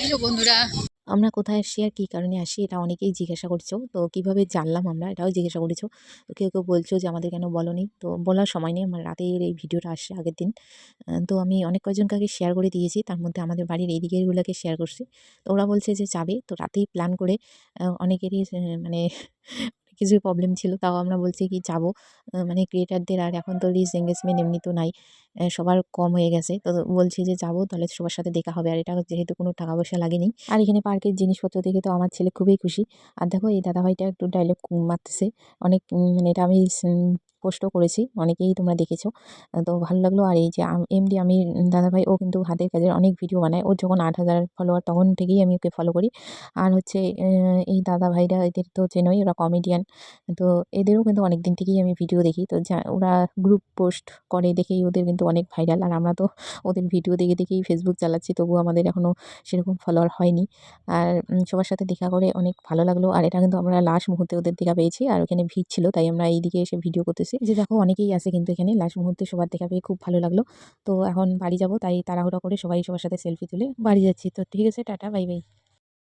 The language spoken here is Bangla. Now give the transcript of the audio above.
হ্যালো বন্ধুরা, আমরা কোথায় আসছি আর কী কারণে আসি এটা অনেকেই জিজ্ঞাসা করছো। তো কিভাবে জানলাম আমরা এটাও জিজ্ঞাসা করেছো। তো কেউ বলছো যে আমাদের কেন বলোনি? তো বলার সময় নেই, আমার রাতের এই ভিডিওটা আসছে আগের দিন। তো আমি অনেক কয়জনকে আগে শেয়ার করে দিয়েছি। তার মধ্যে আমাদের বাড়ির এই দিকেরগুলোকে শেয়ার করছি। তো ওরা বলছে যে যাবে। তো রাতেই প্ল্যান করে অনেকেরই মানে কিছুই প্রবলেম ছিল। তাও আমরা বলছি কি যাবো। মানে ক্রিয়েটারদের আর এখন তো রিচ এনগেজমেন্ট এমনি তো নাই। সবার কম হয়ে গেছে। তো বলছি যে যাবো, তাহলে সবার সাথে দেখা হবে। আর এটা যেহেতু কোনো টাকা পয়সা লাগেনি। আর এখানে পার্কের জিনিসপত্র দেখে তো আমার ছেলে খুবই খুশি। আর দেখো এই দাদাভাইটা একটু ডায়লগ মারতেছে। অনেক মানে এটা আমি পোস্টও করেছি। অনেকেই তোমরা দেখেছো। তো ভালো লাগলো। আর এই যে এমডি আমির দাদাভাই, ও কিন্তু হাতের কাজের অনেক ভিডিও বানায়। ওর যখন ৮,০০০ ফলোয়ার তখন থেকেই আমি ওকে ফলো করি। আর হচ্ছে এই দাদাভাইরা এদের তো চেনোই, ওরা কমেডিয়ান। তো এদেরও কিন্তু অনেকদিন থেকেই আমি ভিডিও দেখি। তো ওরা গ্রুপ পোস্ট করে দেখেই ওদের কিন্তু অনেক ভাইরাল। আর আমরা তো ওদের ভিডিও দেখেই ফেসবুক চালাচ্ছি। তবুও আমাদের এখনও সেরকম ফলোয়ার হয়নি। আর সবার সাথে দেখা করে অনেক ভালো লাগলো। আর এটা কিন্তু আমরা লাস্ট মুহূর্তে ওদের দেখা পেয়েছি। আর ওখানে ভিড় ছিল, তাই আমরা এইদিকে এসে ভিডিও করতেছি। যে দেখো অনেকেই আছে কিন্তু এখানে লাস্ট মুহূর্তে সবার দেখা পেয়ে খুব ভালো লাগলো। তো এখন বাড়ি যাব, তাই তাড়াহুড়া করে সবাই সবার সাথে সেলফি তুলে বাড়ি যাচ্ছি। তো ঠিক আছে, টাটা, বাই বাই।